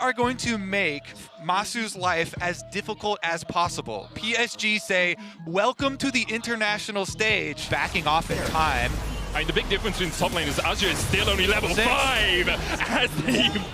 are going to make Masu's life as difficult as possible. PSG say, welcome to the international stage, backing off in time. I mean, the big difference in top lane is Azure is still only level 5 as the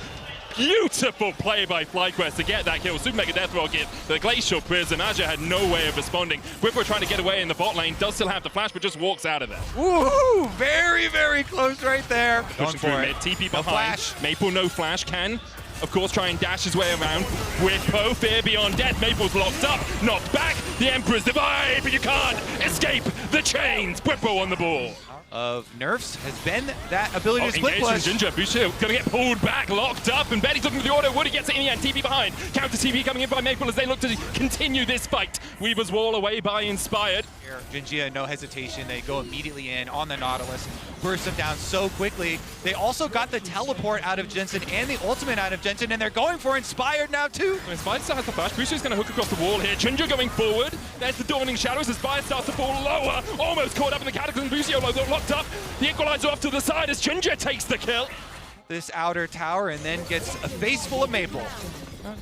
beautiful play by FlyQuest to get that kill. Super Mega Death Rocket, the Glacial Prison. Azure had no way of responding. Whipper trying to get away in the bot lane, does still have the flash, but just walks out of there. Ooh, very, very close right there. Pushing through mid, TP behind. Maple no flash, can of course try and dash his way around. Whippo, fear beyond death. Maple's locked up, knocked back. The Emperor's divide, but you can't escape the chains. Whippo on the ball. Of nerfs has been that ability to split push. Ginger, Boucher gonna get pulled back, locked up, and Betty's looking for the auto. Woody gets it in the end, TP behind. Counter TP coming in by Maple as they look to continue this fight. Weaver's Wall away by Inspired. Here, Jinjia, no hesitation. They go immediately in on the Nautilus, burst them down so quickly. They also got the teleport out of Jensen and the ultimate out of Jensen, and they're going for Inspired now too. Inspired still has the flash. Boucher's gonna hook across the wall here. Ginger going forward. There's the Dawning Shadows. Inspired starts to fall lower. Almost caught up in the Cataclysm. Boucher locked up. The Equalizer off to the side as Ginger takes the kill. This outer tower and then gets a face full of Maple.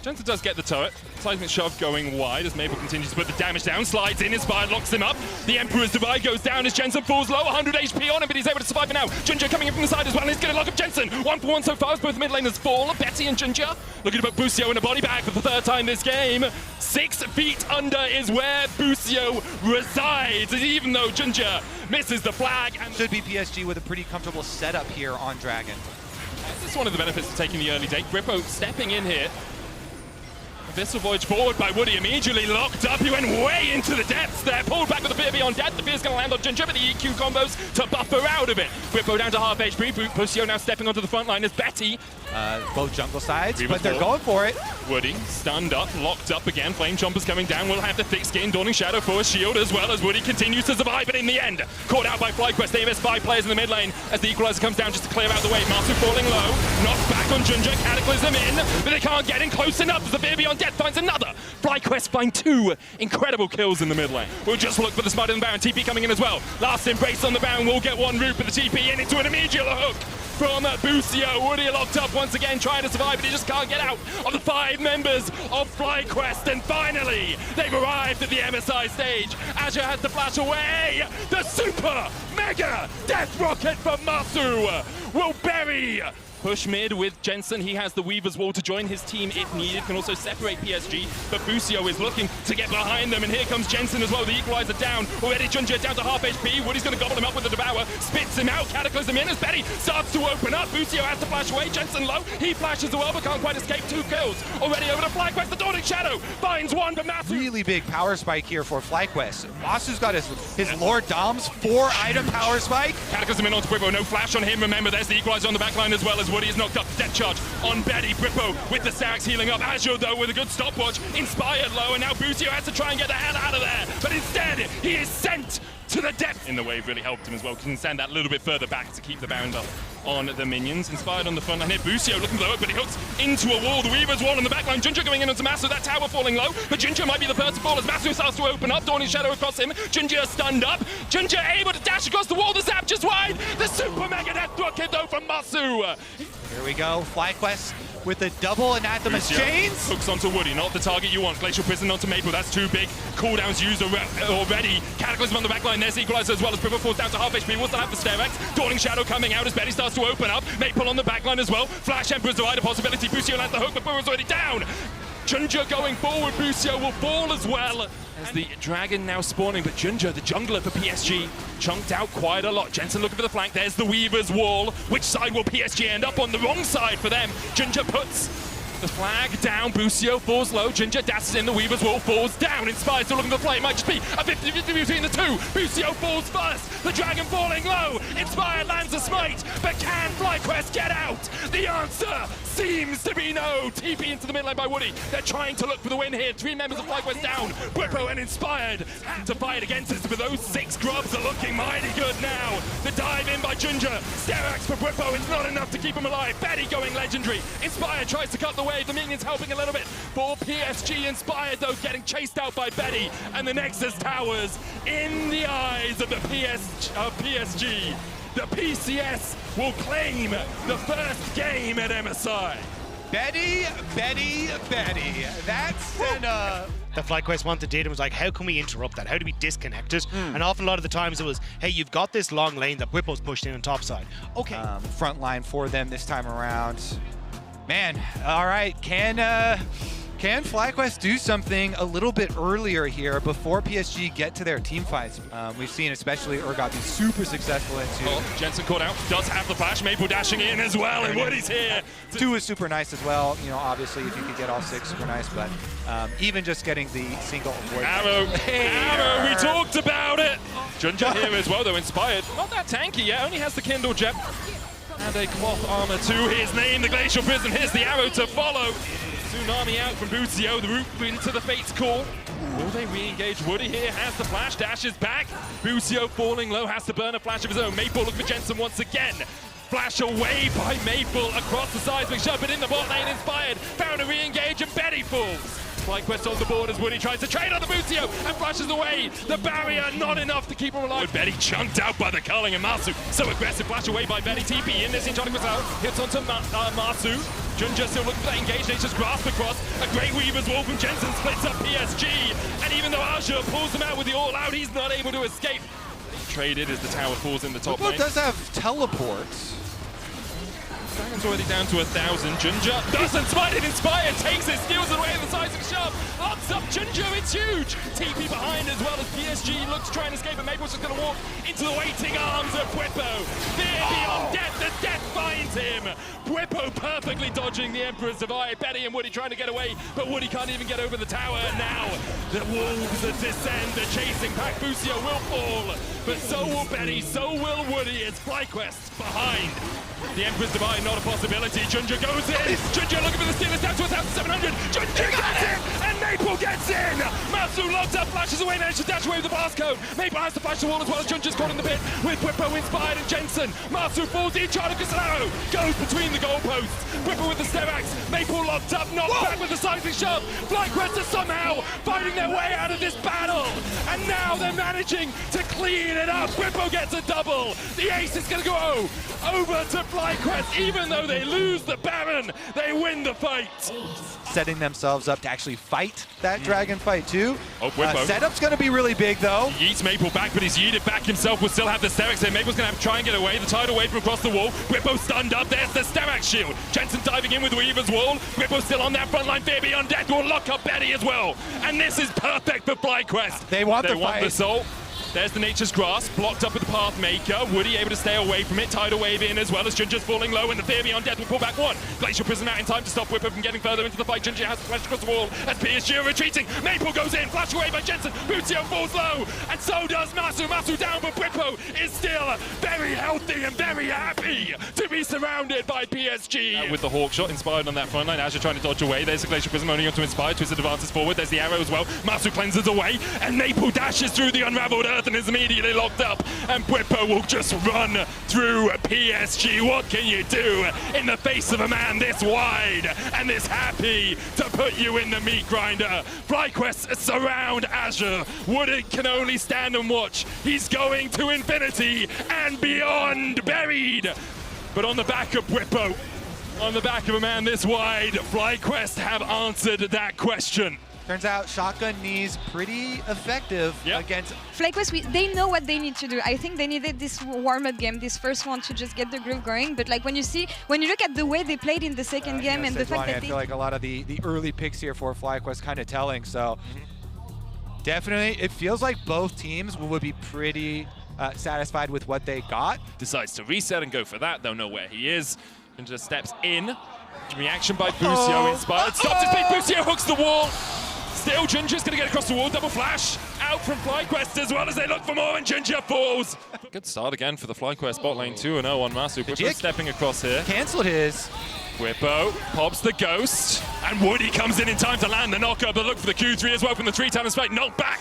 Jensen does get the turret. Seismic shove going wide as Maple continues to put the damage down. Slides in, Inspired locks him up. The Emperor's Divide goes down as Jensen falls low. 100 HP on him, but he's able to survive for now. Ginger coming in from the side as well, and he's going to lock up Jensen. 1-for-1 so far as both mid laners fall. Betty and Ginger looking to put Busio in a body bag for the third time this game. 6 feet under is where Busio resides, even though Ginger misses the flag. And should be PSG with a pretty comfortable setup here on Dragon. This is one of the benefits of taking the early date. Grippo stepping in here. Abyssal Voyage forward by Woody, immediately locked up. He went way into the depths there. Pulled back with the Fear Beyond Death. The Fear's going to land on Ginger, but the EQ combos to buffer out of it. Grippo down to half HP. Pusio now stepping onto the front line as Betty. Both jungle sides, but they're going for it. Woody stunned up, locked up again. Flame Chompers coming down. Will have the thick skin. Dawning Shadow for a shield as well as Woody continues to survive. But in the end, caught out by FlyQuest. They miss 5 players in the mid lane as the Equalizer comes down just to clear out the way. Masu falling low. Knocked back on Ginger. Cataclysm in, but they can't get in close enough as the Fear Beyond Death finds another. FlyQuest find 2 incredible kills in the mid lane. We'll just look for the Smite on the Baron. TP coming in as well. Last Embrace on the Baron will get 1 root, but the TP in into an immediate hook from Busio. Woody locked up once again, trying to survive, but he just can't get out of the 5 members of FlyQuest. And finally, they've arrived at the MSI stage. Azure has to flash away. The Super Mega Death Rocket from Masu will bury. Push mid with Jensen. He has the Weaver's Wall to join his team if needed. Can also separate PSG, but Busio is looking to get behind them. And here comes Jensen as well. The Equalizer down. Already Ginger down to half HP. Woody's going to gobble him up with the Devour. Spits him out. Cataclysm in as Betty starts to open up. Busio has to flash away. Jensen low. He flashes as well, but can't quite escape. 2 kills. Already over to FlyQuest. The Dawning Shadow finds 1, but Masu. Really big power spike here for FlyQuest. Masu's got his Lord Dom's 4-item power spike. Cataclysm in onto Brippo. No flash on him. Remember, there's the Equalizer on the backline as well as Woody is knocked up. Death charge on Betty. Brippo with the stacks healing up. Azure though with a good stopwatch. Inspired low, and now Busio has to try and get the hell out of there. But instead, he is sent to the depth. In the wave really helped him as well. Can send that a little bit further back to keep the bound up on the minions. Inspired on the front line here. Busio looking for the hook, but he hooks into a wall. The Weaver's Wall on the backline. Ginger going in onto Masu. That tower falling low, but Ginger might be the first to fall as Masu starts to open up. Dawning Shadow across him. Ginger stunned up. Ginger able to dash across the wall. The zap just wide. The Super Mega Death Rocket though from Masu. Here we go. FlyQuest with the double Anathema's chains. Hooks onto Woody, not the target you want. Glacial Prison onto Maple, that's too big. Cooldowns used already. Cataclysm on the backline, there's Equalizer as well as Brippo falls down to half HP. Will still have the Stair-X. Dawning Shadow coming out as Betty starts to open up. Maple on the backline as well. Flash Emperor's Divide, a possibility. Busio lands the hook, but Burrow's already down. Ginger going forward, Busio will fall as well. As the Dragon now spawning, but Ginger, the jungler for PSG, chunked out quite a lot. Jensen looking for the flank, there's the Weaver's Wall. Which side will PSG end up on? The wrong side for them. Ginger puts the flag down, Busio falls low, Ginger dashes in, the Weaver's Wall falls down. Inspired still looking for play, it might just be a 50-50 between the 2. Busio falls first, the Dragon falling low. Inspired lands a smite, but can FlyQuest get out? The answer seems to be no. TP into the mid lane by Woody. They're trying to look for the win here. 3 members of FlyQuest down. Whippo and Inspired to fight against us, but those 6 grubs are looking mighty good now. The dive in by Ginger. Stair-Axe for Whippo, it's not enough to keep him alive. Betty going legendary. Inspired tries to cut the wave. The minions helping a little bit for PSG. Inspired though getting chased out by Betty, and the Nexus towers in the eyes of the PSG. The PCS will claim the first game at MSI. Betty. That's an The FlyQuest wanted did and was like, how can we interrupt that? How do we disconnect it? And often a lot of the times it was, hey, you've got this long lane that Whipple's pushed in on top side. Okay. front line for them this time around. Man, all right. Can FlyQuest do something a little bit earlier here before PSG get to their team fights? We've seen especially Urgot be super successful into. Jensen caught out, does have the flash, Maple dashing in as well, and Woody's here. 2 is super nice as well. You know, obviously if you could get all 6, super nice, but even just getting the single avoid. Arrow, we talked about it. Junja here as well, though, inspired. Not that tanky yet, only has the Kindle Jet. And a cloth armor to his name, the Glacial Prison. Here's the arrow to follow. Tsunami out from Bucio, the route into the Fate's Call. Will they re-engage? Woody here has the flash, dashes back. Bucio falling low, has to burn a flash of his own. Maple look for Jensen once again. Flash away by Maple across the seismic shove, but in the bot lane, inspired. Found a re-engage and Betty falls. FlyQuest on the board as Woody tries to trade on the Bucio and flashes away. The barrier not enough to keep him alive. Betty chunked out by the Culling and Masu. So aggressive flash away by Betty. TP in this Enchanting Missile. Hits onto Masu. Junja still looking for that engage. Nature's grasp across. A great Weaver's Wall from Jensen splits up PSG. And even though Azure pulls him out with the all out, he's not able to escape. Traded as the tower falls in the top lane. Does have teleports. Dragon's already down to 1,000. Junja doesn't smite it. Inspired takes it, steals it away in the seismic shove. Locks up Junja, it's huge. TP behind as well as PSG looks to try and escape, and Maple's just going to walk into the waiting arms of Bwipo. Fear beyond death, the death finds him. Bwipo perfectly dodging the Emperor's Divide. Betty and Woody trying to get away, but Woody can't even get over the tower. Now the wolves descend, the chasing pack. Bucio will fall, but so will Betty, so will Woody as FlyQuest behind. The Emperor's Divide, not a possibility. Junja goes in. Junja looking for the steal. It's down to 1,700. Junja gets it, and Maple gets in. Masu locked up, flashes away, manages to dash away with the passcode. Maple has to flash the wall as well as Junja's caught in the pit with Bwipo inspired and Jensen. Masu falls in, Charlie Casaro goes between the goalposts. Bwipo with the Sterax. Maple locked up, knocked back with the seismic shove. FlyQuest are somehow finding their way out of this battle. And now they're managing to clean it up. Bwipo gets a double. The ace is going to go over to FlyQuest. Even though they lose the Baron, they win the fight. Setting themselves up to actually fight that dragon fight too. Oh, Bwipo. Setup's going to be really big though. He yeets Maple back, but he's yeeted back himself. Will still have the Sterax there. Maple's going to have to try and get away. The tidal wave from across the wall. Bwipo stunned up. There's the Sterax shield. Jensen diving in with Weaver's Wall. Bwipo still on that front line. Fear beyond death will lock up Betty as well. And this is perfect for FlyQuest. They want the soul. There's the Nature's Grasp, blocked up with the Pathmaker. Woody able to stay away from it. Tidal Wave in as well as Junja's falling low, and the Fear Beyond Death will pull back one. Glacial Prison out in time to stop Bwipo from getting further into the fight. Junja has to flash across the wall as PSG are retreating. Maple goes in, flash away by Jensen. Bucio falls low, and so does Masu. Masu down, but Bwipo is still very healthy and very happy to be surrounded by PSG. With the Hawk shot inspired on that front line, Azure trying to dodge away. There's the Glacial Prism only onto Inspired. Twisted advances forward. There's the arrow as well. Masu cleanses away, and Maple dashes through the unraveled earth and is immediately locked up. And Bwipo will just run through PSG. What can you do in the face of a man this wide and this happy to put you in the meat grinder? FlyQuest surround Azure. Woody can only stand and watch. He's going to infinity and beyond, buried. But on the back of Bwipo, on the back of a man this wide, FlyQuest have answered that question. Turns out shotgun knees pretty effective against FlyQuest. They know what they need to do. I think they needed this warm-up game, this first one, to just get the groove going. But like when you look at the way they played in the second game and the fact that I feel like a lot of the early picks here for FlyQuest kind of telling. So definitely, it feels like both teams would be pretty satisfied with what they got. Decides to reset and go for that. They'll know where he is and just steps in. Reaction by Bucio inspired. Stops his feet. Bucio hooks the wall. Still, Junja's going to get across the wall. Double flash out from FlyQuest as well as they look for more, and Junja falls. Good start again for the FlyQuest bot lane 2-0 on Masu. Bwipo stepping across here. Canceled his. Bwipo pops the ghost, and Woody comes in time to land the knocker, but look for the Q3 as well from the 3-time spike. Knocked back.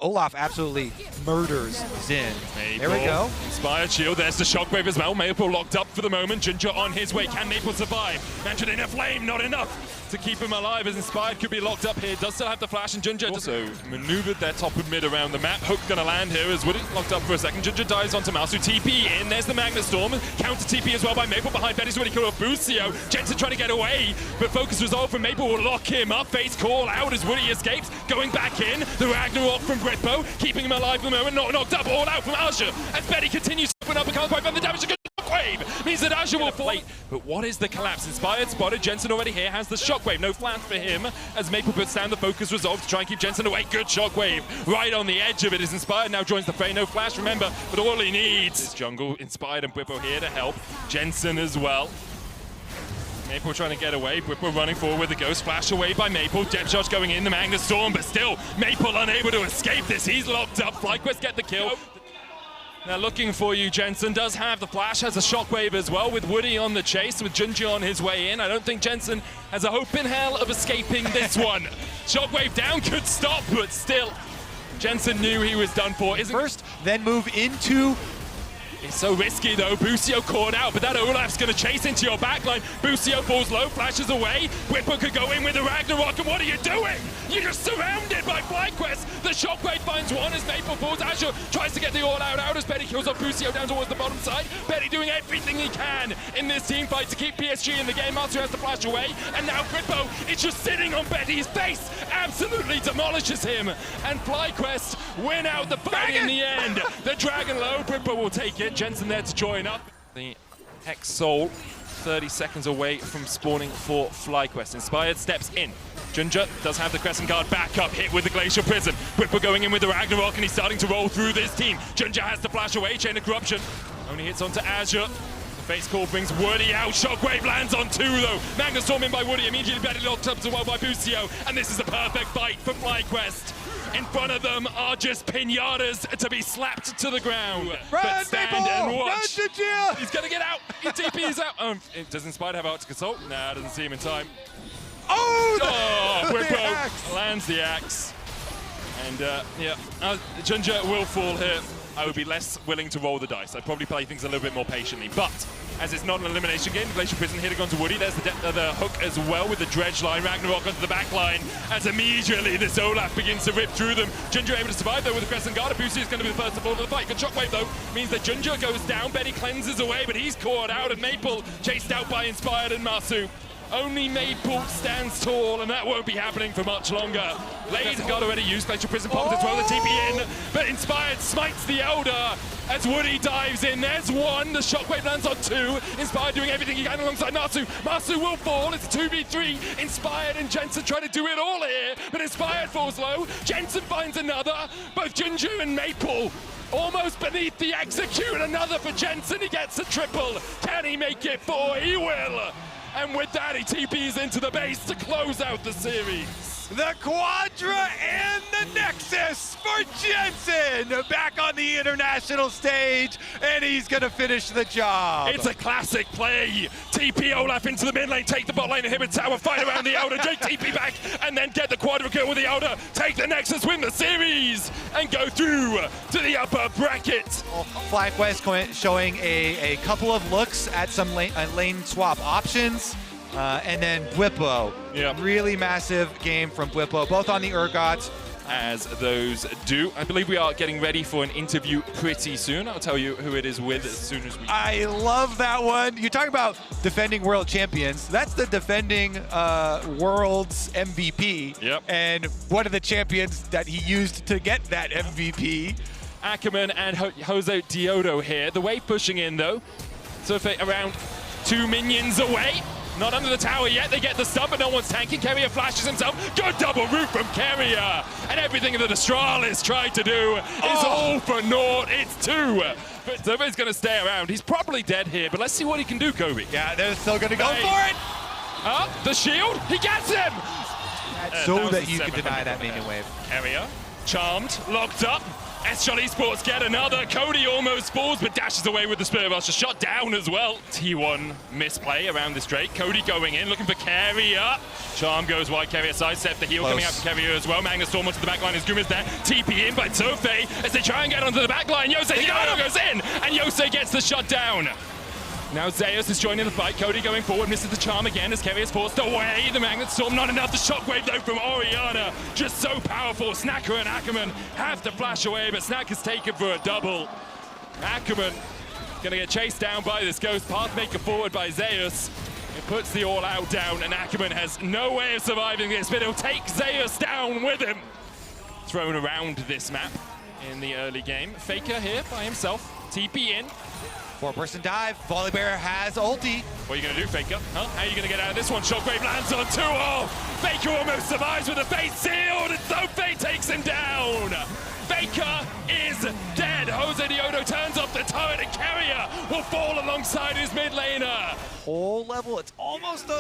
Olaf absolutely murders Xin. There we go. Inspired shield. There's the shockwave as well. Maple locked up for the moment. Junja on his way. Can Maple survive? Mentioned in a flame, not enough to keep him alive as Inspired could be locked up here. Does still have the flash, and Junja also maneuvered their top and mid around the map. Hook gonna land here as Woody locked up for a second. Junja dives onto Masu. TP in. There's the Magnet Storm. Counter TP as well by Maple behind Betty's Woody. Kill off Bucio. Jensen trying to get away, but focus resolve from Maple will lock him up. Face call out as Woody escapes, going back in. The Ragnarok from Britbo, keeping him alive for the moment, not knocked up, all out from Azure. As Betty continues to open up and can't quite find the damage. Shockwave means that Azure will fall. But what is the collapse? Inspired, spotted. Jensen already here has the Shockwave. No flash for him as Maple puts down the focus resolve to try and keep Jensen away. Good Shockwave. Right on the edge of it is Inspired. Now joins the fray. No flash, remember, but all he needs is jungle. Inspired and Bwippo here to help. Jensen as well. Maple trying to get away. Bwippo running forward with the Ghost. Flash away by Maple. Depth charge going in the Magnus Storm, but still Maple unable to escape this. He's locked up. FlyQuest get the kill. Now looking for you, Jensen does have the flash, has a Shockwave as well with Woody on the chase, with Junji on his way in. I don't think Jensen has a hope in hell of escaping this one. Shockwave down, could stop, but still, Jensen knew he was done for. First, then move into... It's so risky though, Busio caught out, but that Olaf's gonna chase into your backline. Busio falls low, flashes away. Bwippo could go in with the Ragnarok, and what are you doing? You're just surrounded by FlyQuest. The Shockwave finds one as Maple falls. Azure tries to get the all-out out as Betty kills off Busio down towards the bottom side. Betty doing everything he can in this team fight to keep PSG in the game. Master has to flash away, and now Bwippo is just sitting on Betty's face. Absolutely demolishes him, and FlyQuest win out the fight in the end. The Dragon low, Bwippo will take it. Jensen there to join up. The Hex Soul 30 seconds away from spawning for FlyQuest. Inspired steps in. Junja does have the Crescent Guard back up, hit with the Glacial Prison. Bwippo going in with the Ragnarok, and he's starting to roll through this team. Junja has to flash away, Chain of Corruption. Only hits onto Azure. The face call brings Woody out. Shockwave lands on two though. Magnus Storm in by Woody, immediately better locked up as well by Busio. And this is a perfect fight for FlyQuest. In front of them are just pinatas to be slapped to the ground. But stand and watch. He's gonna get out. He TP's out. Does Inspired have out to consult? Nah, doesn't see him in time. Bwippo lands the axe. And yeah, Junja will fall here. I would be less willing to roll the dice. I'd probably play things a little bit more patiently. But as it's not an elimination game, Glacial Prison here to go to Woody. There's the hook as well with the dredge line. Ragnarok onto the back line as immediately this Olaf begins to rip through them. Junja able to survive though with the Crescent Guard. Abusi is going to be the first to fall to the fight. Good Shockwave though means that Junja goes down. Betty cleanses away, but he's caught out, and Maple chased out by Inspired and Masu. Only Maple stands tall, and that won't be happening for much longer. Laser Guard already used, Glacial Prison popped as well, the TP in, but Inspired smites the Elder as Woody dives in. There's one, the Shockwave lands on two. Inspired doing everything he can alongside Masu. Masu will fall, it's a 2v3. Inspired and Jensen try to do it all here, but Inspired falls low. Jensen finds another, both Junju and Maple almost beneath the execute. Another for Jensen, he gets a triple. Can he make it four? He will. And with that, he TPs into the base to close out the series. The Quadra and the Nexus for Jensen back on the international stage, and he's gonna finish the job. It's a classic play. TP Olaf into the mid lane, take the bot lane, inhibit tower, fight around the Elder, take TP back, and then get the Quadra kill with the Elder, take the Nexus, win the series, and go through to the upper bracket. FlyQuest showing a couple of looks at some lane swap options. And then Bwippo, really massive game from Bwippo, both on the Urgots. As those do. I believe we are getting ready for an interview pretty soon. I'll tell you who it is with as soon as we... I love that one. You're talking about defending world champions. That's the defending world's MVP. Yep. And one of the champions that he used to get that MVP. Ackerman and Jose Diodo here. The wave pushing in though. So around 2 minions away. Not under the tower yet, they get the stun, but no one's tanking. Carrier flashes himself, good double root from Carrier. And everything that Astralis tried to do is all for naught, it's 2. But Zoba's gonna stay around. He's probably dead here, but let's see what he can do, Kobe. Yeah, they're still gonna go for it. The shield, he gets him! So that you can deny that minion wave. Carrier, charmed, locked up. LoL Esports get another. Cody almost falls, but dashes away with the Spirit Rush. Shot down as well. T1 misplay around this Drake. Cody going in, looking for Carrier. Charm goes wide. Carrier sidestep. The heal coming out from Carrier as well. Magnus Storm onto the backline as Grim is there. TP in by Sophie as they try and get onto the backline. Yosei Diodo goes in, and Yosei gets the shot down. Now Zeus is joining the fight. Cody going forward, misses the charm again as Carrier's forced away. The Magnet Storm, not enough. The shockwave though from Oriana, just so powerful. Snacker and Ackerman have to flash away, but Snack is taken for a double. Ackerman gonna get chased down by this Ghost. Pathmaker forward by Zeus. It puts the all-out down, and Ackerman has no way of surviving this, but he'll take Zeus down with him. Thrown around this map in the early game. Faker here by himself. TP in. 4-person dive. Volibear has ulti. What are you going to do, Faker? Huh? How are you going to get out of this one? Shockwave lands on 2-0. Faker almost survives with a face sealed, and Zofe takes him down. Faker is dead. Jose Diodo turns off the turret, and Carrier will fall alongside his mid laner. Whole level, it's almost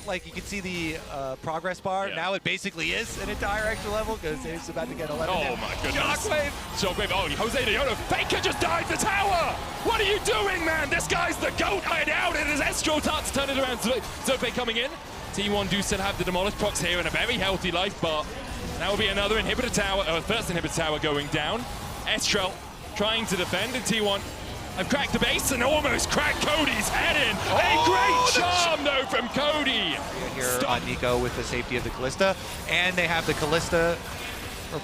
like you can see the progress bar. Yeah. Now it basically is an entire extra level because it's about to get 11. Oh my goodness. Shockwave. Shockwave, oh, Jose Diodo. Faker just died the tower. What are you doing, man? This guy's the GOAT. I doubt it. As Estro starts to turn it around. Zofe coming in. T1 do still have the Demolish procs here and a very healthy life bar. That will be another inhibitor tower, first inhibitor tower going down. Estrel trying to defend, and T1 have cracked the base and almost cracked Cody's head in. A great charm, though, from Cody. Here on Nico with the safety of the Callista, and they have the Callista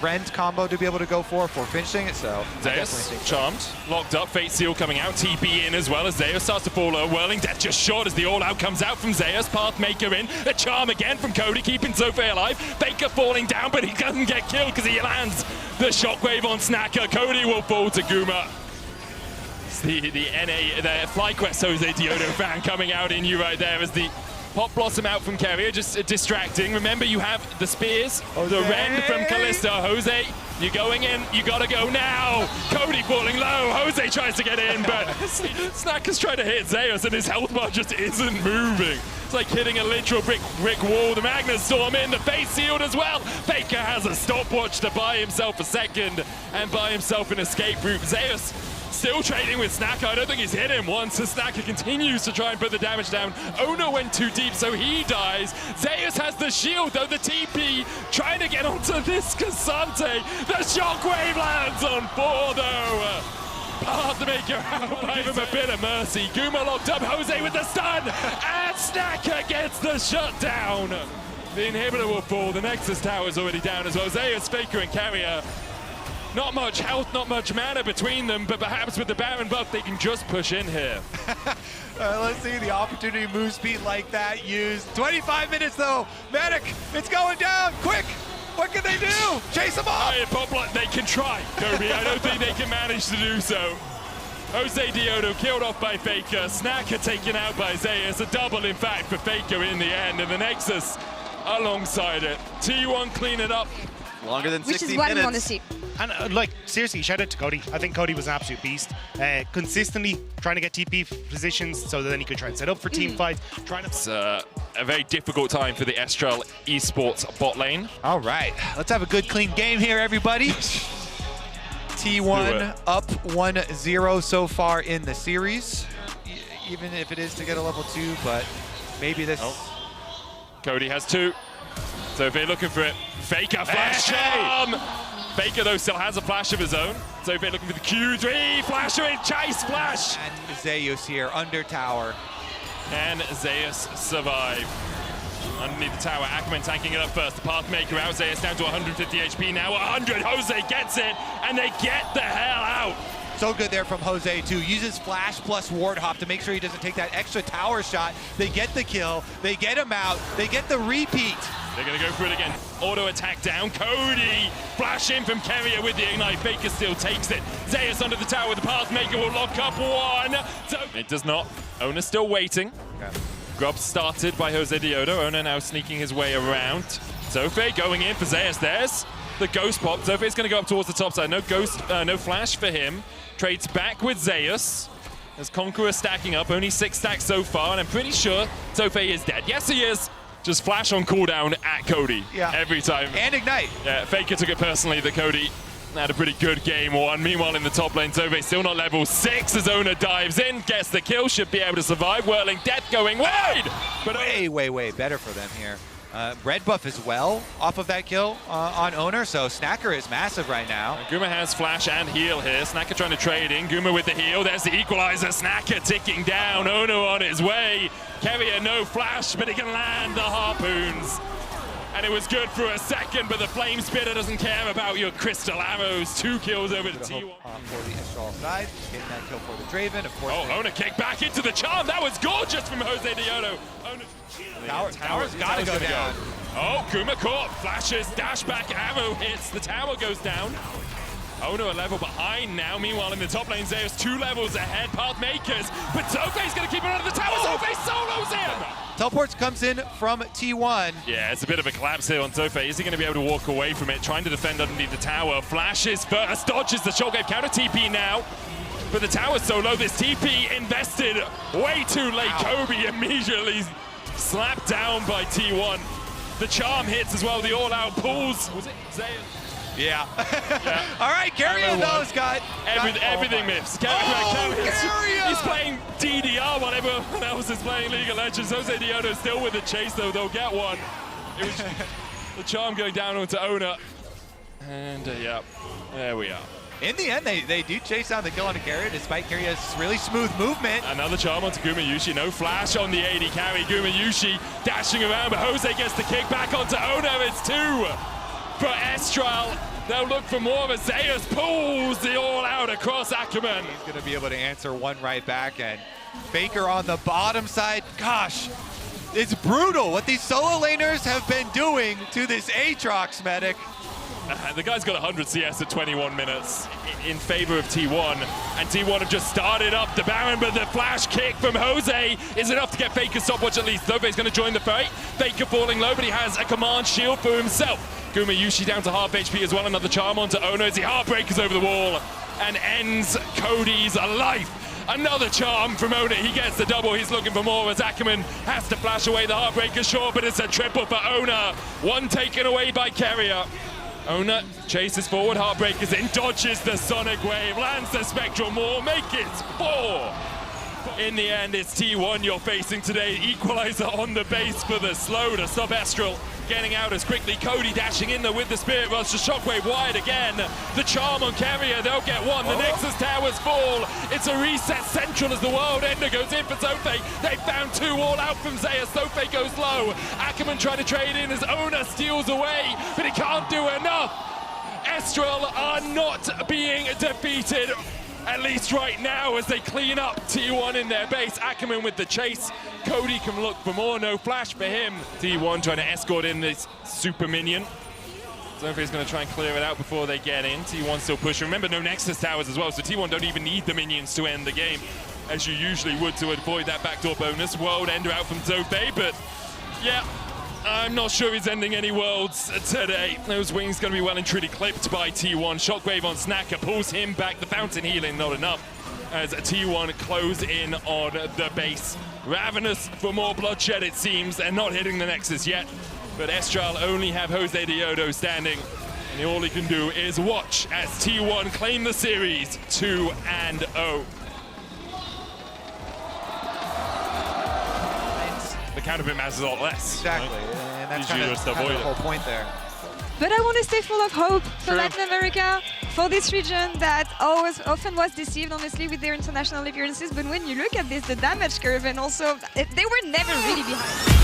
Rend combo to be able to go for finishing it, so Zeus charmed, locked up, Fate Seal coming out, TP in as well as Zeus starts to fall low. Whirling Death just short as the all-out comes out from Zeus. Pathmaker in, a charm again from Cody, keeping Zofe alive. Baker falling down, but he doesn't get killed because he lands the shockwave on Snacker. Cody will fall to Guma. It's the FlyQuest Jose Diodo fan coming out in you right there as the Pop Blossom out from Carrier, just distracting. Remember, you have the spears, the Rend from Callista. Jose, you're going in, you gotta go now. Cody falling low, Jose tries to get in, but Snacker's trying to hit Zeus and his health bar just isn't moving. It's like hitting a literal brick wall. The Magnus Storm in, the face sealed as well. Faker has a stopwatch to buy himself a second and buy himself an escape route. Zeus still trading with Snacker. I don't think he's hit him once as Snacker continues to try and put the damage down. Ono went too deep, so he dies. Zeus has the shield, though. The TP trying to get onto this Cassante. The shockwave lands on 4, though. Pathmaker out by him a bit of mercy. Guma locked up, Jose with the stun, and Snacker gets the shutdown. The inhibitor will fall. The Nexus tower is already down as well. Zeus, Faker, and Carrier. Not much health, not much mana between them, but perhaps with the Baron buff, they can just push in here. Let's see the opportunity move speed like that used. 25 minutes though. Medic, it's going down. Quick. What can they do? Chase them off. They can try, Kobe. I don't think they can manage to do so. Jose Diodo killed off by Faker. Snacker taken out by Zeus. A double, in fact, for Faker in the end. And the Nexus alongside it. T1 clean it up. Longer than 60 minutes. Which is what we want to see. And like, seriously, shout out to Cody. I think Cody was an absolute beast. Consistently trying to get TP positions so that then he could try and set up for team fights. It's a very difficult time for the Estral Esports bot lane. All right, let's have a good, clean game here, everybody. T1 up 1-0 so far in the series, even if it is to get a level 2, but maybe this... Cody has 2. So if they're looking for it, Faker flash charm! Faker, though, still has a flash of his own. So if they're looking for the Q3, flasher in, chase, flash! And Zeus here, under tower. And Zeus survive. Underneath the tower, Ackerman tanking it up first. The Pathmaker out, Zeus down to 150 HP now. 100, Jose gets it, and they get the hell out. So good there from Jose, too. Uses flash plus ward hop to make sure he doesn't take that extra tower shot. They get the kill, they get him out, they get the repeat. They're going to go for it again. Auto attack down. Cody flash in from Carrier with the ignite. Faker still takes it. Zeus under the tower. The Pathmaker will lock up 1. So it does not. Ona still waiting. Okay. Grub started by Jose Diodo. Ona now sneaking his way around. Zofe going in for Zeus. There's the ghost pop. Zofe's going to go up towards the top side. No ghost, no flash for him. Trades back with Zeus. As Conqueror stacking up. Only 6 stacks so far, and I'm pretty sure Zofe is dead. Yes, he is. Just flash on cooldown at Cody every time. And ignite. Yeah, Faker took it personally that Cody had a pretty good game 1. Meanwhile, in the top lane, Zofe still not level 6 as Ona dives in, gets the kill, should be able to survive. Whirling Death going wide. But way better for them here. Red buff as well off of that kill on Owner, so Snacker is massive right now. Guma has flash and heal here. Snacker trying to trade in. Guma with the heal. There's the equalizer. Snacker ticking down. Ono on his way. Carrier no flash, but he can land the harpoons. And it was good for a second, but the Flame Spitter doesn't care about your crystal arrows. 2 kills over to T1. For the Estral side, getting that kill for the Draven, of course. Oh, Ona kick back into the charm. That was gorgeous from Jose Diodo. Tower's gotta go down. Oh, Kuma caught, flashes, dash back, arrow hits, the tower goes down. Ona a level behind now. Meanwhile, in the top lane, Zeus 2 levels ahead, path makers. But Zofei's gonna keep it out of the tower. Zofei solos him! Teleports comes in from T1. Yeah, it's a bit of a collapse here on Zofei. Is he gonna be able to walk away from it? Trying to defend underneath the tower. Flashes first, dodges the shockwave counter TP now. But the tower's so low, this TP invested way too late. Kobe immediately slapped down by T1. The charm hits as well, the all-out pulls. Was it Zeus? Yeah. All right, Carrion though has got everything missed. Carrion! He's playing DDR while everyone else is playing League of Legends. Jose Diodo still with the chase though. They'll get one. It was the charm going down onto Ona. And yeah, there we are. In the end, they do chase down the kill on a Carrion despite Carrion's really smooth movement. Another charm onto Gumayushi. No flash on the AD carry. Gumayushi dashing around, but Jose gets the kick back onto Ona. It's 2 for Estral. They'll look for more, but Zeus pulls the all-out across Ackerman. He's going to be able to answer one right back, and Faker on the bottom side. Gosh, it's brutal what these solo laners have been doing to this Aatrox medic. The guy's got 100 CS at 21 minutes in favor of T1, and T1 have just started up the Baron, but the flash kick from Jose is enough to get Faker's stopwatch at least. Zofei's going to join the fight. Faker falling low, but he has a command shield for himself. Gumayushi down to half HP as well. Another charm onto Ono as he heartbreakers over the wall and ends Cody's life. Another charm from Ona. He gets the double. He's looking for more as Ackerman has to flash away the heartbreaker short, but it's a triple for Ona. One taken away by Carrier. Ona chases forward, heartbreakers in, dodges the Sonic Wave, lands the Spectral Maw, make it 4. In the end, it's T1 you're facing today. Equalizer on the base for the slow to stop Estral. Getting out as quickly. Cody dashing in there with the Spirit Rush. The Shockwave wide again. The charm on Carrier, they'll get one. The Nexus towers fall. It's a reset central as the World Ender goes in for Zofei. They found 2 all out from Zeus. Zofei goes low. Ackerman trying to trade in as Ona steals away, but he can't do enough. Estral are not being defeated. At least right now as they clean up T1 in their base. Ackerman with the chase. Cody can look for more, no flash for him. T1 trying to escort in this super minion. Zofei's going to try and clear it out before they get in. T1 still pushing. Remember, no Nexus towers as well, so T1 don't even need the minions to end the game, as you usually would to avoid that backdoor bonus. World Ender out from Zofei, but yeah, I'm not sure he's ending any worlds today. Those wings going to be well and truly clipped by T1. Shockwave on Snacker pulls him back. The fountain healing not enough as T1 close in on the base. Ravenous for more bloodshed it seems. They're not hitting the Nexus yet, but Estral only have Jose Diodo standing, and all he can do is watch as T1 claim the series 2-0. The counterpit matters a lot less. Exactly, and that's kind of the whole point there. But I want to stay full of hope for Latin America, for this region that often was deceived, honestly, with their international appearances. But when you look at this, the damage curve, and also, they were never really behind.